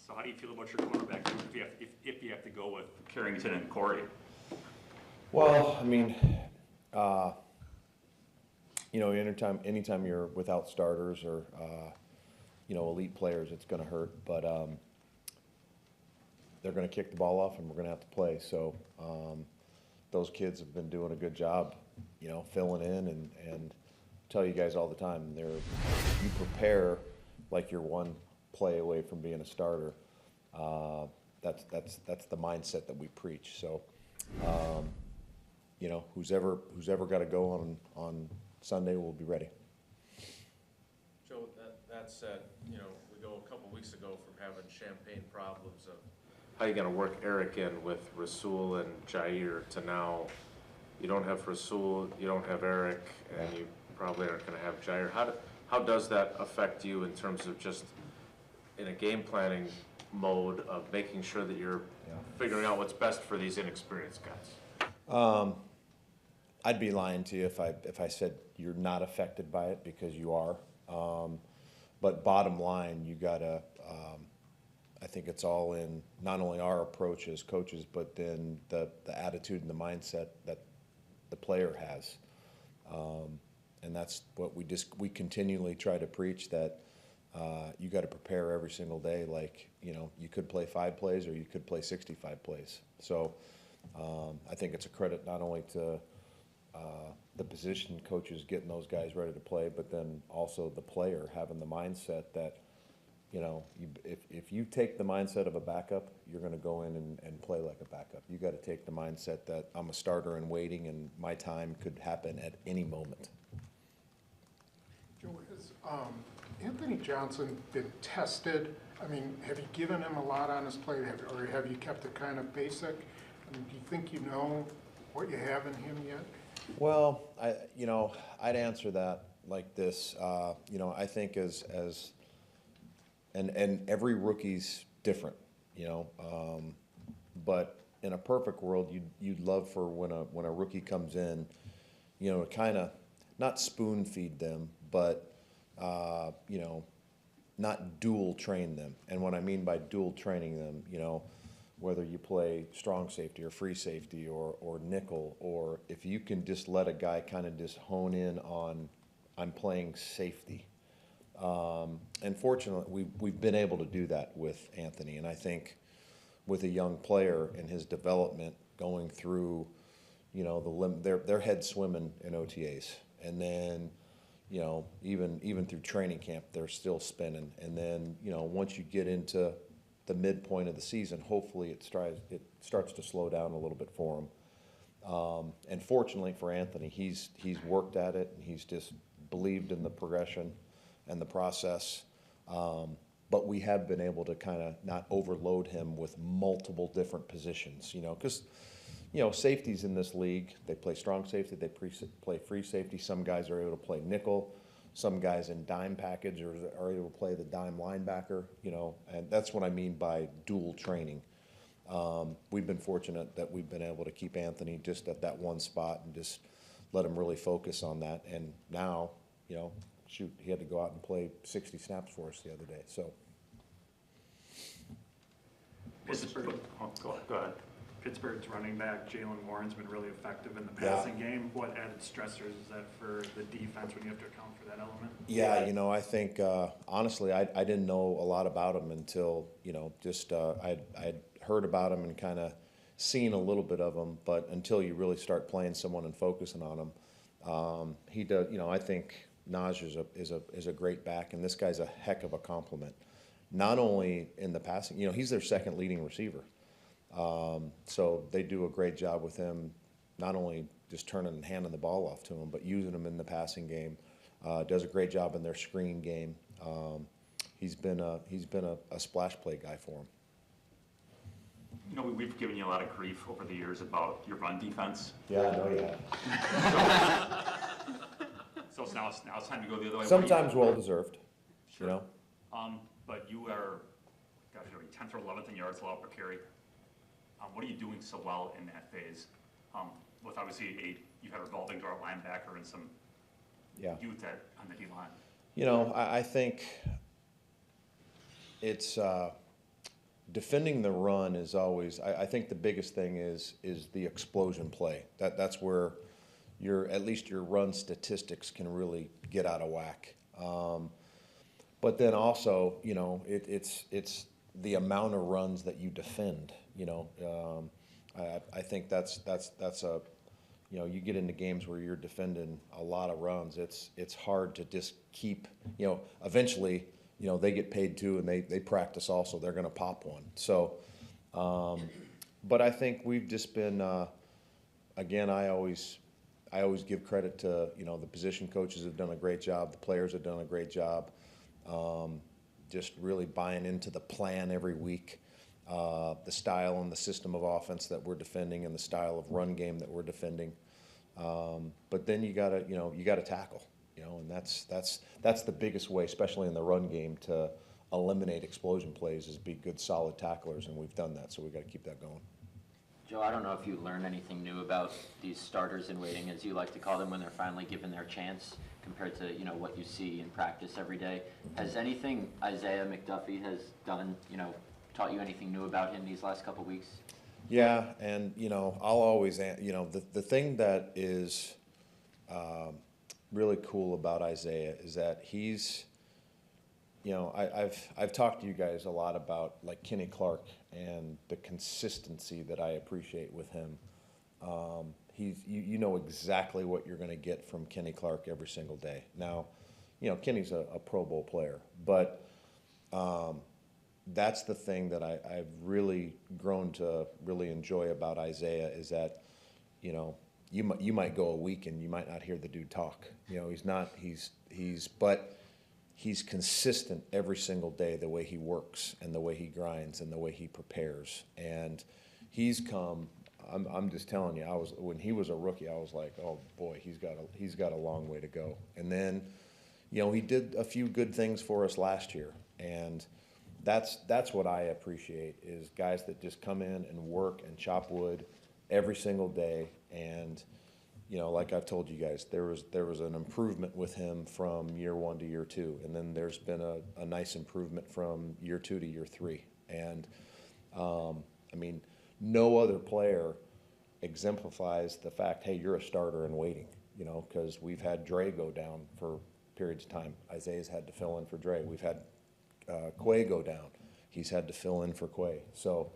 So how do you feel about your cornerback if you have to go with Carrington and Corey? Well, I mean, anytime you're without starters or elite players, it's going to hurt. But they're going to kick the ball off, and we're going to have to play. So those kids have been doing a good job, filling in and tell you guys all the time. You prepare like you're one play away from being a starter. That's the mindset that we preach. So, who's ever got to go on Sunday will be ready. Joe, that said, we go a couple weeks ago from having champagne problems of how you going to work Eric in with Rasul and Jair to now you don't have Rasul, you don't have Eric, and you probably aren't going to have Jair. How does that affect you in terms of just in a game planning mode of making sure that you're figuring out what's best for these inexperienced guys? I'd be lying to you if I said you're not affected by it, because you are. But bottom line, you gotta. I think it's all in not only our approach as coaches, but then the attitude and the mindset that the player has, and that's what we continually try to preach, that you got to prepare every single day. Like you could play 5 plays or you could play 65 plays. So I think it's a credit not only to the position coaches getting those guys ready to play, but then also the player having the mindset that, if you take the mindset of a backup, you're going to go in and play like a backup. You got to take the mindset that I'm a starter and waiting, and my time could happen at any moment. Joe, has Anthony Johnson been tested? I mean, have you given him a lot on his plate, or have you kept it kind of basic? I mean, do you think you know what you have in him yet? Well, I'd answer that like this. I think and every rookie's different, but in a perfect world, you'd love for when a rookie comes in, to kind of not spoon feed them, but not dual train them. And what I mean by dual training them, whether you play strong safety or free safety or nickel, or if you can just let a guy kind of just hone in on, I'm playing safety. And fortunately, we've been able to do that with Anthony. And I think with a young player and his development going through, their head swimming in OTAs. And then, even through training camp, they're still spinning. And then, once you get into the midpoint of the season, hopefully it starts to slow down a little bit for him. And fortunately for Anthony, he's worked at it, and he's just believed in the progression and the process. But we have been able to kind of not overload him with multiple different positions, because, safeties in this league, they play strong safety, they play free safety. Some guys are able to play nickel. Some guys in dime package are able to play the dime linebacker, and that's what I mean by dual training. We've been fortunate that we've been able to keep Anthony just at that one spot and just let him really focus on that. And now, he had to go out and play 60 snaps for us the other day. So. Go ahead. Pittsburgh's running back, Jaylen Warren's been really effective in the passing game. What added stressors is that for the defense when you have to account for that element? Yeah, I think, honestly, I didn't know a lot about him until, I'd heard about him and kind of seen a little bit of him, but until you really start playing someone and focusing on him, he does, I think Najee is a great back, and this guy's a heck of a compliment. Not only in the passing, he's their second leading receiver. So they do a great job with him, not only just turning and handing the ball off to him, but using him in the passing game. Does a great job in their screen game. He's been a splash play guy for him. We've given you a lot of grief over the years about your run defense. Yeah, I know you have. So now it's time to go the other way. Sometimes well deserved. Sure. But you are, 10th or 11th in yards allowed per carry. What are you doing so well in that phase? With obviously you've had a revolving door linebacker and some youth on the D line. I think it's defending the run is always, I think the biggest thing is the explosion play. That's where at least your run statistics can really get out of whack. But then also, you know, it's the amount of runs that you defend. You know, I think that's a, you know, you get into games where you're defending a lot of runs. It's hard to just keep, you know, eventually, you know, they get paid too, and they practice also. They're going to pop one. So, but I think we've just been, again, I always give credit to, you know, the position coaches have done a great job. The players have done a great job. Just really buying into the plan every week, the style and the system of offense that we're defending, and the style of run game that we're defending. But then you gotta tackle, you know, and that's the biggest way, especially in the run game, to eliminate explosion plays, is be good solid tacklers, and we've done that, so we got to keep that going. Joe, I don't know if you learned anything new about these starters in waiting, as you like to call them, when they're finally given their chance, compared to, you know, what you see in practice every day. Has anything Isaiah McDuffie has done, you know, taught you anything new about him these last couple weeks? Yeah, and, you know, I'll always, you know, the thing that is really cool about Isaiah is that he's, you know, I've talked to you guys a lot about, like, Kenny Clark and the consistency that I appreciate with him. You know exactly what you're going to get from Kenny Clark every single day. Now, you know, Kenny's a Pro Bowl player, but that's the thing that I've really grown to really enjoy about Isaiah, is that, you know, you might go a week and you might not hear the dude talk. You know, but he's consistent every single day, the way he works and the way he grinds and the way he prepares. And he's come, I'm just telling you, when he was a rookie, I was like, oh boy, he's got a long way to go. And then, you know, he did a few good things for us last year, and that's what I appreciate, is guys that just come in and work and chop wood every single day. And, you know, like I've told you guys, there was an improvement with him from year 1 to year 2, and then there's been a nice improvement from year 2 to year 3. And I mean, no other player exemplifies the fact, hey, you're a starter in waiting, you know, because we've had Dre go down for periods of time. Isaiah's had to fill in for Dre. We've had Quay go down. He's had to fill in for Quay. So,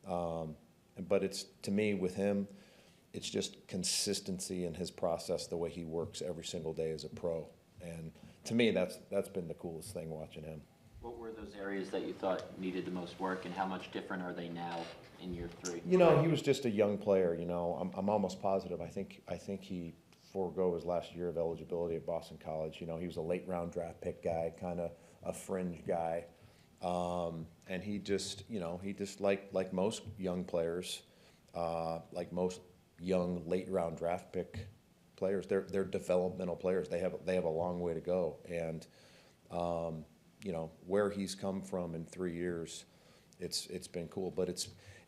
but it's, to me, with him, it's just consistency in his process, the way he works every single day as a pro. And to me, that's been the coolest thing, watching him. What were those areas that you thought needed the most work, and how much different are they now in year 3? You know, he was just a young player. You know, I'm almost positive. I think he forego his last year of eligibility at Boston College. You know, he was a late round draft pick guy, kind of a fringe guy, and he just, you know, like most young players, like most young late round draft pick players, they're developmental players. They have a long way to go, and you know, where he's come from in 3 years, it's been cool. But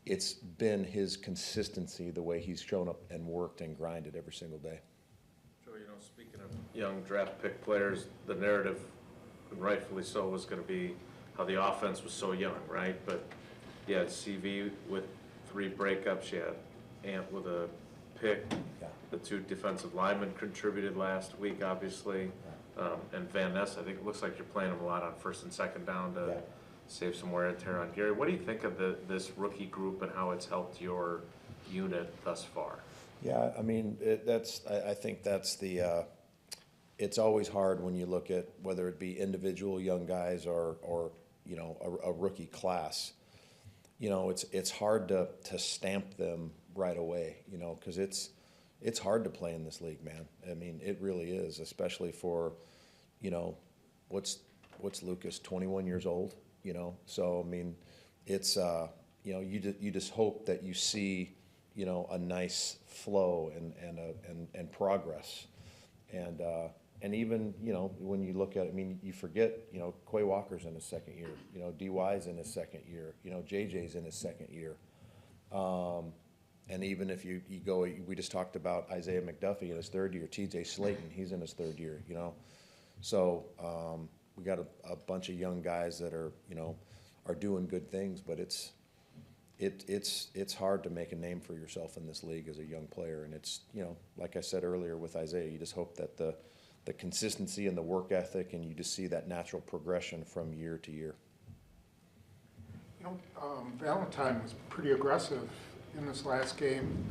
it's been his consistency, the way he's shown up and worked and grinded every single day. Joe, you know, speaking of young draft pick players, the narrative, and rightfully so, was going to be how the offense was so young, right? But you had CV with 3 breakups, you had Ant with a pick, Yeah. the 2 defensive linemen contributed last week, obviously, and Van Ness, I think it looks like you're playing him a lot on 1st and 2nd down to Yeah. save some wear and tear on Gary. What do you think of this rookie group and how it's helped your unit thus far? Yeah, I mean, I think that's the, it's always hard when you look at whether it be individual young guys or you know, a rookie class. You know, it's hard to stamp them right away, you know, because it's hard to play in this league, man. I mean, it really is, especially for, you know, what's Lucas, 21 years old, you know? So, I mean, it's, you know, you just hope that you see, you know, a nice flow and progress. And even, you know, when you look at it, I mean, you forget, you know, Quay Walker's in his 2nd year, you know, DY's in his 2nd year, you know, JJ's in his 2nd year. And even if you go, we just talked about Isaiah McDuffie in his 3rd year, TJ Slayton, he's in his 3rd year, you know. So we got a bunch of young guys that are, you know, are doing good things, but it's hard to make a name for yourself in this league as a young player. And it's, you know, like I said earlier with Isaiah, you just hope that the consistency and the work ethic, and you just see that natural progression from year to year. You know, Valentine was pretty aggressive in this last game.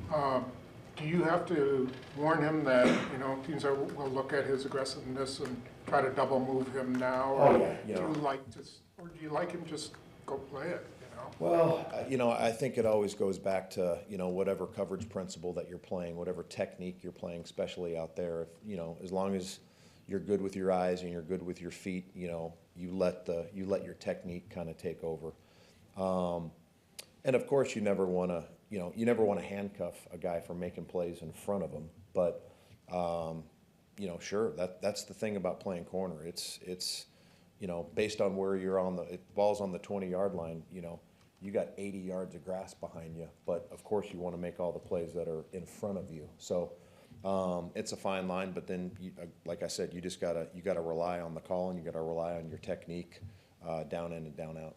Do you have to warn him that, you know, teams will look at his aggressiveness and try to double move him now? Or Oh, yeah. do you like him just go play it, you know? Well, you know, I think it always goes back to, you know, whatever coverage principle that you're playing, whatever technique you're playing, especially out there. If, you know, as long as you're good with your eyes and you're good with your feet, you know, you let your technique kind of take over. And of course, you never want to handcuff a guy from making plays in front of him. But you know, sure, that's the thing about playing corner. It's you know, based on where you're on the ball's on the 20-yard line, you know, you got 80 yards of grass behind you. But of course, you want to make all the plays that are in front of you. So it's a fine line. But then, like I said, you gotta rely on the call, and you gotta rely on your technique, down in and down out.